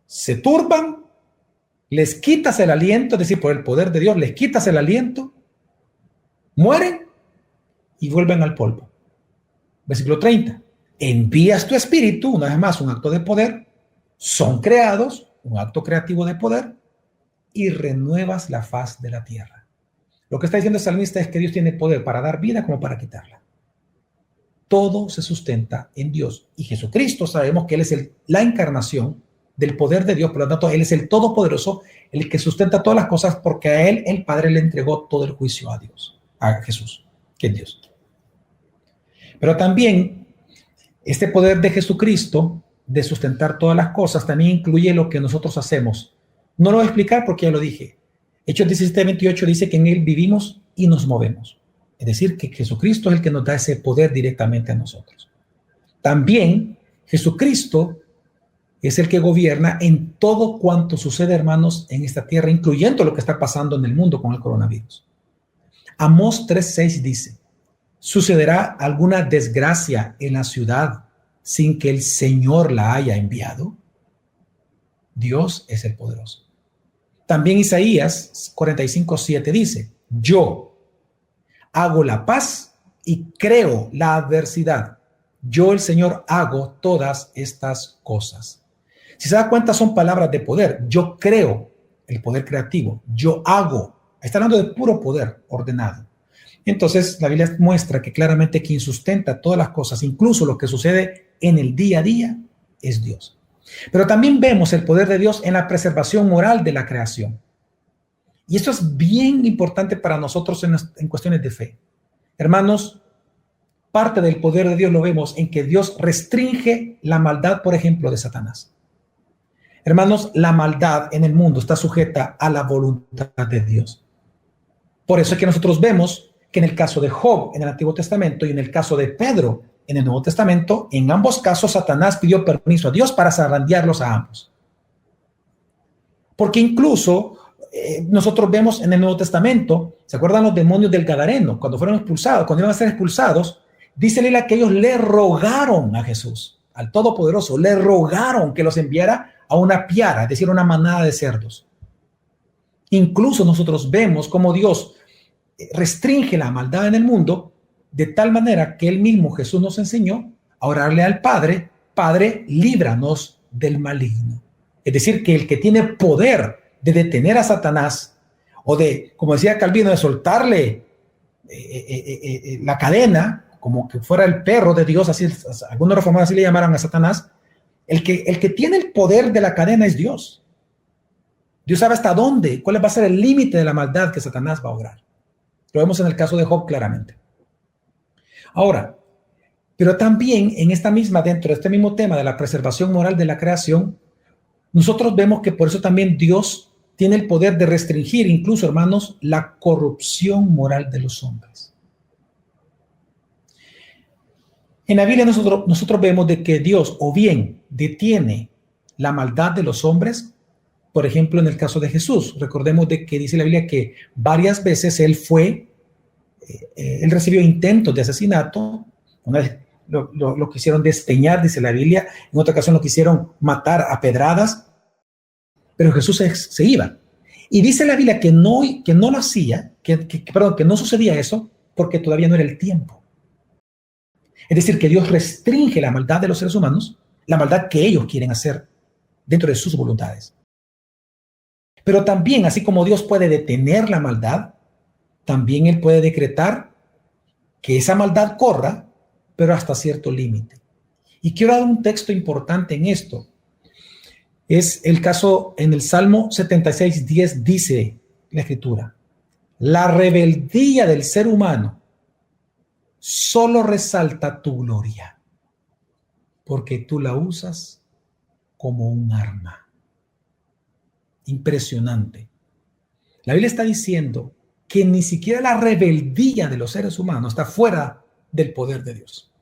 [SPEAKER 1] se turban, les quitas el aliento, es decir, por el poder de Dios, les quitas el aliento, mueren y vuelven al polvo. Versículo 30, envías tu espíritu, una vez más un acto de poder, son creados, un acto creativo de poder, y renuevas la faz de la tierra. Lo que está diciendo el salmista es que Dios tiene poder para dar vida como para quitarla. Todo se sustenta en Dios. Y Jesucristo, sabemos que Él es la encarnación del poder de Dios, por lo tanto, Él es el Todopoderoso, el que sustenta todas las cosas, porque a Él el Padre le entregó todo el juicio a Dios, a Jesús, que es Dios. Pero también este poder de Jesucristo de sustentar todas las cosas también incluye lo que nosotros hacemos. No lo voy a explicar porque ya lo dije. Hechos 17:28 dice que en Él vivimos y nos movemos. Es decir, que Jesucristo es el que nos da ese poder directamente a nosotros. También Jesucristo es el que gobierna en todo cuanto sucede, hermanos, en esta tierra, incluyendo lo que está pasando en el mundo con el coronavirus. Amós 3:6 dice: ¿sucederá alguna desgracia en la ciudad sin que el Señor la haya enviado? Dios es el poderoso. También Isaías 45:7 dice: yo hago la paz y creo la adversidad. Yo, el Señor, hago todas estas cosas. Si se da cuenta, son palabras de poder. Yo creo, el poder creativo. Yo hago. Está hablando de puro poder ordenado. Entonces, la Biblia muestra que claramente quien sustenta todas las cosas, incluso lo que sucede en el día a día, es Dios. Pero también vemos el poder de Dios en la preservación moral de la creación. Y esto es bien importante para nosotros en cuestiones de fe. Hermanos, parte del poder de Dios lo vemos en que Dios restringe la maldad, por ejemplo, de Satanás. Hermanos, la maldad en el mundo está sujeta a la voluntad de Dios. Por eso es que nosotros vemos que en el caso de Job en el Antiguo Testamento y en el caso de Pedro en el Nuevo Testamento, en ambos casos Satanás pidió permiso a Dios para zarandearlos a ambos. Porque incluso nosotros vemos en el Nuevo Testamento, ¿se acuerdan los demonios del Gadareno? Cuando fueron expulsados, cuando iban a ser expulsados, dice que ellos le rogaron a Jesús, al Todopoderoso, le rogaron que los enviara a una piara, es decir, una manada de cerdos. Incluso nosotros vemos cómo Dios restringe la maldad en el mundo de tal manera que él mismo, Jesús, nos enseñó a orarle al Padre: Padre, líbranos del maligno. Es decir, que el que tiene poder de detener a Satanás, o de, como decía Calvino, de soltarle la cadena, como que fuera el perro de Dios, así algunos reformadores así le llamaron a Satanás, el que tiene el poder de la cadena es Dios. Dios sabe hasta dónde, cuál va a ser el límite de la maldad que Satanás va a obrar. Lo vemos en el caso de Job claramente. Ahora, pero también en esta misma, dentro de este mismo tema de la preservación moral de la creación, nosotros vemos que por eso también Dios tiene el poder de restringir, incluso, hermanos, la corrupción moral de los hombres. En la Biblia nosotros vemos de que Dios o bien detiene la maldad de los hombres, por ejemplo, en el caso de Jesús. Recordemos de que dice la Biblia que varias veces él recibió intentos de asesinato. Una vez lo quisieron despeñar, dice la Biblia. En otra ocasión lo quisieron matar a pedradas, pero Jesús se iba. Y dice la Biblia que no lo hacía, que no sucedía eso porque todavía no era el tiempo. Es decir, que Dios restringe la maldad de los seres humanos, la maldad que ellos quieren hacer dentro de sus voluntades. Pero también, así como Dios puede detener la maldad, también Él puede decretar que esa maldad corra, pero hasta cierto límite. Y quiero dar un texto importante en esto. Es el caso en el Salmo 76:10, dice la Escritura: la rebeldía del ser humano solo resalta tu gloria, porque tú la usas como un arma. Impresionante. La Biblia está diciendo que ni siquiera la rebeldía de los seres humanos está fuera del poder de Dios.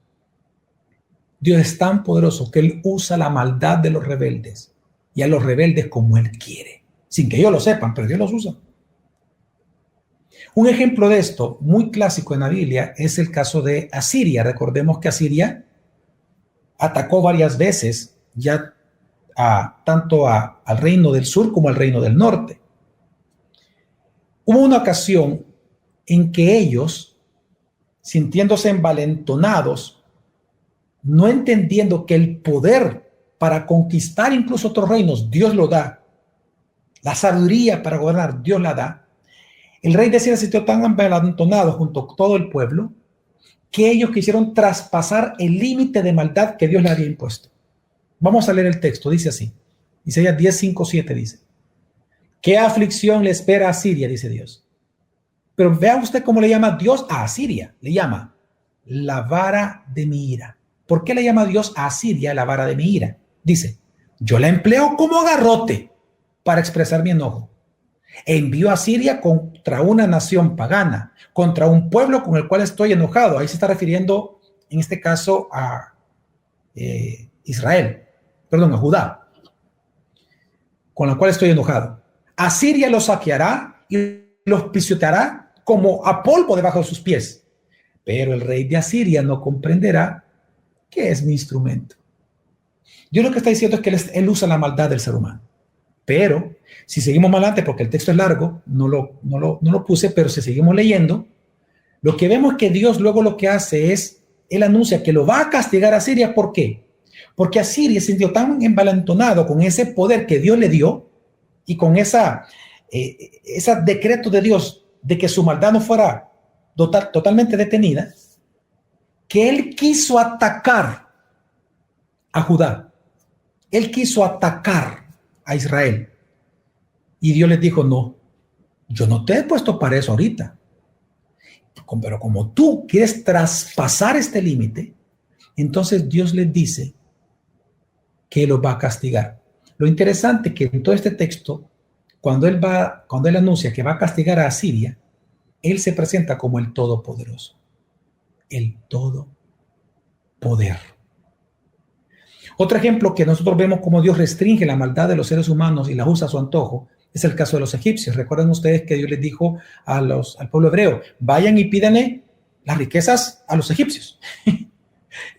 [SPEAKER 1] Dios es tan poderoso que Él usa la maldad de los rebeldes y a los rebeldes como Él quiere, sin que ellos lo sepan, pero Dios los usa. Un ejemplo de esto muy clásico en la Biblia es el caso de Asiria. Recordemos que Asiria atacó varias veces ya tanto al reino del sur como al reino del norte. Hubo una ocasión en que ellos, sintiéndose envalentonados, no entendiendo que el poder para conquistar incluso otros reinos, Dios lo da, la sabiduría para gobernar, Dios la da, el rey de Asiria se sintió tan envalentonado junto con todo el pueblo que ellos quisieron traspasar el límite de maldad que Dios le había impuesto. Vamos a leer el texto, dice así. Isaías 10:5-7 dice: ¿qué aflicción le espera a Asiria? Dice Dios. Pero vea usted cómo le llama Dios a Asiria. Le llama la vara de mi ira. ¿Por qué le llama Dios a Asiria la vara de mi ira? Dice: yo la empleo como garrote para expresar mi enojo. Envío a Siria contra una nación pagana, contra un pueblo con el cual estoy enojado. Ahí se está refiriendo, en este caso, a a Judá, con la cual estoy enojado. Asiria los saqueará y los pisoteará como a polvo debajo de sus pies. Pero el rey de Asiria no comprenderá que es mi instrumento. Dios lo que está diciendo es que él usa la maldad del ser humano. Pero si seguimos más adelante, porque el texto es largo, no lo puse, pero si seguimos leyendo, lo que vemos es que Dios luego lo que hace es, Él anuncia que lo va a castigar a Asiria. ¿Por qué? Porque Asiria se sintió tan envalentonado con ese poder que Dios le dio y con ese decreto de Dios de que su maldad no fuera totalmente detenida, que Él quiso atacar a Judá. Él quiso atacar a Israel. Y Dios les dijo: no, yo no te he puesto para eso ahorita. Pero como tú quieres traspasar este límite, entonces Dios les dice que los va a castigar. Lo interesante es que en todo este texto, cuando él anuncia que va a castigar a Asiria, Él se presenta como el Todopoderoso. El Todopoder. Otro ejemplo que nosotros vemos como Dios restringe la maldad de los seres humanos y la usa a su antojo es el caso de los egipcios. Recuerden ustedes que Dios les dijo al pueblo hebreo: vayan y pídanle las riquezas a los egipcios.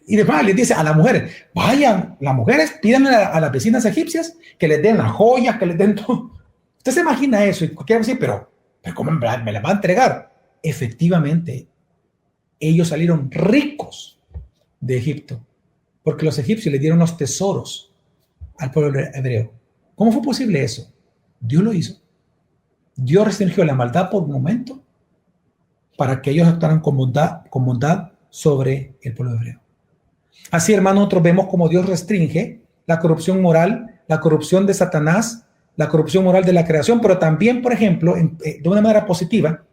[SPEAKER 1] Y después les dice a las mujeres: vayan, las mujeres pídanle a las vecinas egipcias que les den las joyas, que les den todo. Usted se imagina eso y quiere decir: pero ¿cómo me la va a entregar? Efectivamente, ellos salieron ricos de Egipto, porque los egipcios le dieron los tesoros al pueblo hebreo. ¿Cómo fue posible eso? Dios lo hizo. Dios restringió la maldad por un momento para que ellos actuaran con bondad sobre el pueblo hebreo. Así, hermano, nosotros vemos como Dios restringe la corrupción moral, la corrupción de Satanás, la corrupción moral de la creación, pero también, por ejemplo, de una manera positiva,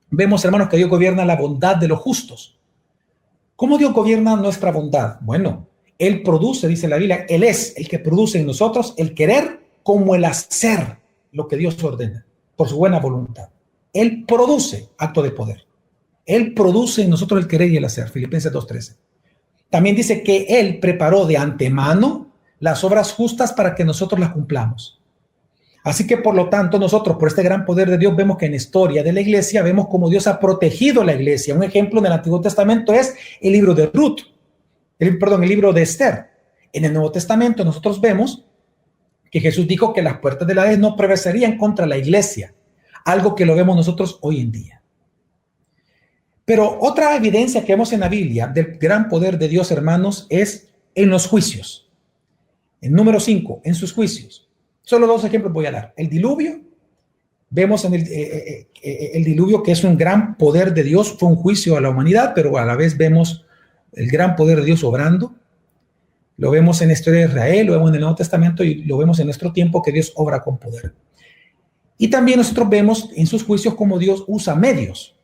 [SPEAKER 1] vemos, hermanos, que Dios gobierna la bondad de los justos. ¿Cómo Dios gobierna nuestra bondad? Bueno, Él produce, dice la Biblia, Él es el que produce en nosotros el querer como el hacer lo que Dios ordena, por su buena voluntad. Él produce acto de poder. Él produce en nosotros el querer y el hacer. Filipenses 2:13. También dice que Él preparó de antemano las obras justas para que nosotros las cumplamos. Así que, por lo tanto, nosotros, por este gran poder de Dios, vemos que en la historia de la iglesia, vemos cómo Dios ha protegido la iglesia. Un ejemplo en el Antiguo Testamento es el libro de Ruth, el libro de Esther. En el Nuevo Testamento nosotros vemos que Jesús dijo que las puertas del Hades no prevalecerían contra la iglesia, algo que lo vemos nosotros hoy en día. Pero otra evidencia que vemos en la Biblia del gran poder de Dios, hermanos, es en los juicios. En número 5, en sus juicios. Solo 2 ejemplos voy a dar. El diluvio, vemos en el diluvio que es un gran poder de Dios, fue un juicio a la humanidad, pero a la vez vemos el gran poder de Dios obrando. Lo vemos en la historia de Israel, lo vemos en el Nuevo Testamento y lo vemos en nuestro tiempo que Dios obra con poder. Y también nosotros vemos en sus juicios cómo Dios usa medios.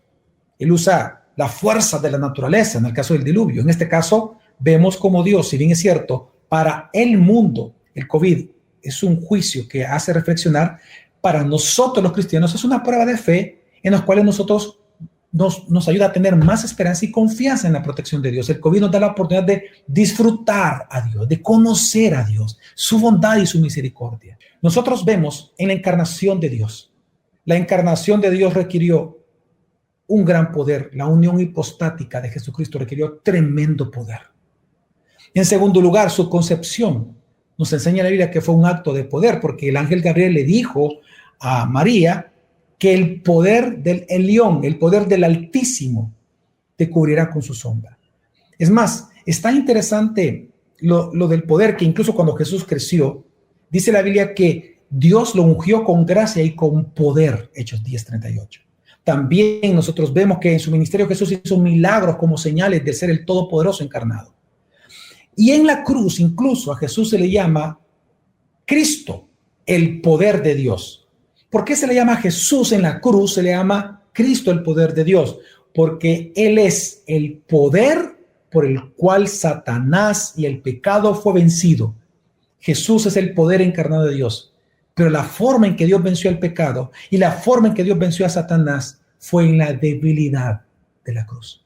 [SPEAKER 1] Él usa la fuerza de la naturaleza en el caso del diluvio. En este caso vemos cómo Dios, si bien es cierto, para el mundo, el COVID es un juicio que hace reflexionar, para nosotros los cristianos es una prueba de fe en la cual nosotros nos ayuda a tener más esperanza y confianza en la protección de Dios. El COVID nos da la oportunidad de disfrutar a Dios, de conocer a Dios, su bondad y su misericordia. Nosotros vemos en la encarnación de Dios. La encarnación de Dios requirió un gran poder. La unión hipostática de Jesucristo requirió tremendo poder. En segundo lugar, su concepción. Nos enseña la Biblia que fue un acto de poder, porque el ángel Gabriel le dijo a María que el poder del Elión, el poder del Altísimo, te cubrirá con su sombra. Es más, está interesante lo del poder, que incluso cuando Jesús creció, dice la Biblia que Dios lo ungió con gracia y con poder, Hechos 10:38. También nosotros vemos que en su ministerio Jesús hizo milagros como señales de ser el Todopoderoso encarnado. Y en la cruz, incluso a Jesús se le llama Cristo, el poder de Dios. ¿Por qué se le llama Jesús en la cruz? Se le llama Cristo, el poder de Dios, porque Él es el poder por el cual Satanás y el pecado fue vencido. Jesús es el poder encarnado de Dios, pero la forma en que Dios venció el pecado y la forma en que Dios venció a Satanás fue en la debilidad de la cruz.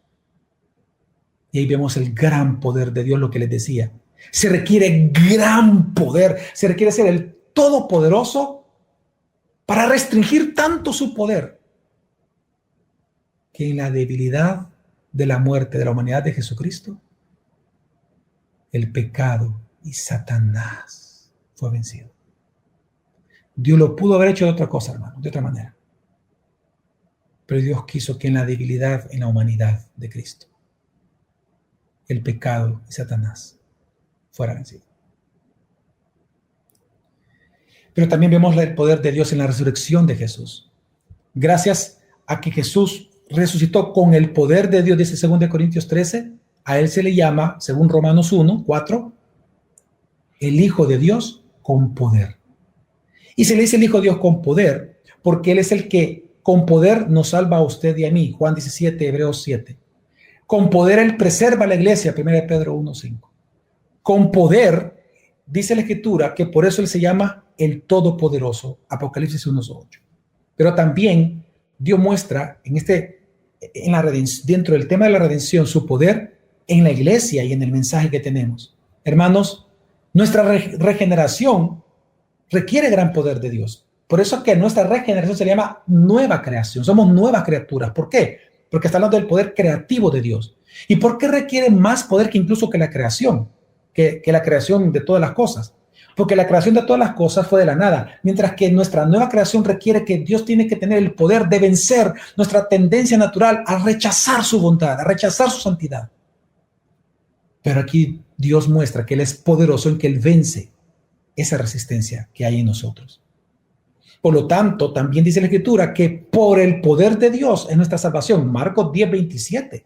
[SPEAKER 1] Y ahí vemos el gran poder de Dios, lo que les decía. Se requiere gran poder, se requiere ser el todopoderoso para restringir tanto su poder, que en la debilidad de la muerte de la humanidad de Jesucristo, el pecado y Satanás fue vencido. Dios lo pudo haber hecho de otra cosa, hermano, de otra manera. Pero Dios quiso que en la debilidad, en la humanidad de Cristo, el pecado y Satanás fuera vencido. Pero también vemos el poder de Dios en la resurrección de Jesús. Gracias a que Jesús resucitó con el poder de Dios, dice 2 Corintios 13, a Él se le llama, según Romanos 1:4, el Hijo de Dios con poder. Y se le dice el Hijo de Dios con poder porque Él es el que con poder nos salva a usted y a mí. Juan 17, Hebreos 7. Con poder Él preserva la iglesia, 1 Pedro 1:5. Con poder, dice la Escritura, que por eso Él se llama el Todopoderoso, Apocalipsis 1:8. Pero también Dios muestra dentro del tema de la redención su poder en la iglesia y en el mensaje que tenemos. Hermanos, nuestra regeneración requiere gran poder de Dios. Por eso es que nuestra regeneración se llama nueva creación. Somos nuevas criaturas. ¿Por qué? Porque está hablando del poder creativo de Dios. ¿Y por qué requiere más poder que incluso que la creación? Que la creación de todas las cosas. Porque la creación de todas las cosas fue de la nada. Mientras que nuestra nueva creación requiere que Dios tiene que tener el poder de vencer nuestra tendencia natural a rechazar su bondad, a rechazar su santidad. Pero aquí Dios muestra que Él es poderoso en que Él vence esa resistencia que hay en nosotros. Por lo tanto, también dice la Escritura que por el poder de Dios es nuestra salvación. Marcos 10:27.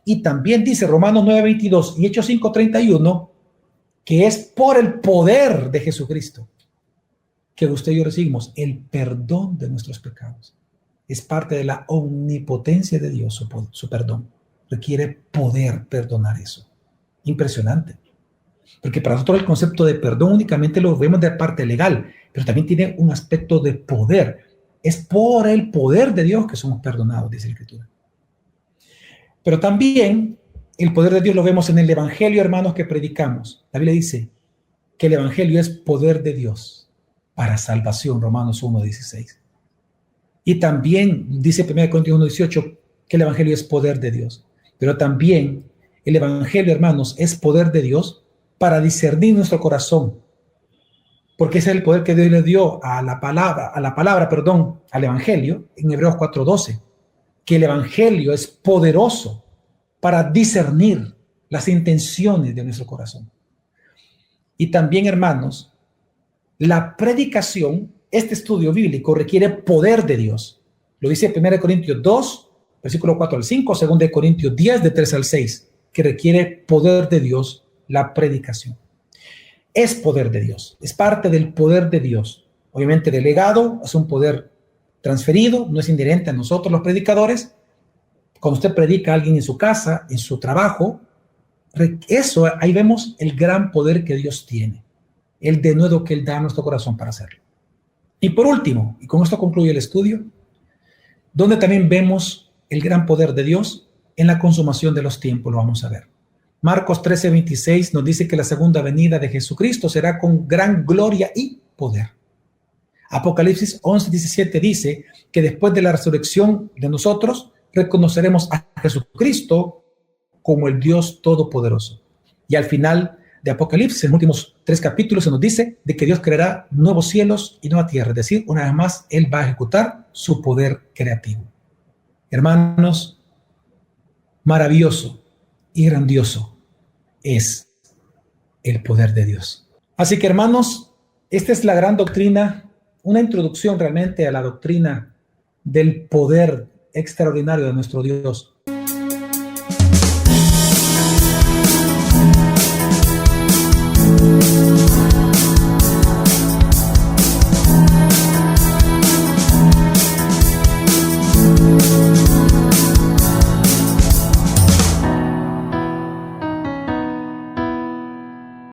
[SPEAKER 1] Y también dice Romanos 9:22 y Hechos 5:31 que es por el poder de Jesucristo que usted y yo recibimos el perdón de nuestros pecados. Es parte de la omnipotencia de Dios su perdón. Requiere poder perdonar eso. Impresionante. Porque para nosotros el concepto de perdón únicamente lo vemos de parte legal, pero también tiene un aspecto de poder. Es por el poder de Dios que somos perdonados, dice la Escritura. Pero también el poder de Dios lo vemos en el Evangelio, hermanos, que predicamos. La Biblia dice que el Evangelio es poder de Dios para salvación, Romanos 1:16. Y también dice 1 Corintios 1:18 que el Evangelio es poder de Dios. Pero también el Evangelio, hermanos, es poder de Dios para discernir nuestro corazón. Porque ese es el poder que Dios le dio a la palabra, al Evangelio, en Hebreos 4:12. Que el Evangelio es poderoso para discernir las intenciones de nuestro corazón. Y también, hermanos, la predicación, este estudio bíblico requiere poder de Dios. Lo dice 1 Corintios 2, versículo 4 al 5, 2 Corintios 10, de 3 al 6, que requiere poder de Dios la predicación. Es poder de Dios, es parte del poder de Dios. Obviamente delegado, es un poder transferido, no es inherente a nosotros los predicadores. Cuando usted predica a alguien en su casa, en su trabajo, eso, ahí vemos el gran poder que Dios tiene, el denuedo que Él da a nuestro corazón para hacerlo. Y por último, y con esto concluye el estudio, donde también vemos el gran poder de Dios en la consumación de los tiempos, lo vamos a ver. Marcos 13:26 nos dice que la segunda venida de Jesucristo será con gran gloria y poder. Apocalipsis 11:17 dice que después de la resurrección de nosotros, reconoceremos a Jesucristo como el Dios Todopoderoso. Y al final de Apocalipsis, en los últimos 3 capítulos, se nos dice de que Dios creará nuevos cielos y nueva tierra. Es decir, una vez más, Él va a ejecutar su poder creativo. Hermanos, maravilloso y grandioso es el poder de Dios. Así que, hermanos, esta es la gran doctrina, una introducción realmente a la doctrina del poder extraordinario de nuestro Dios.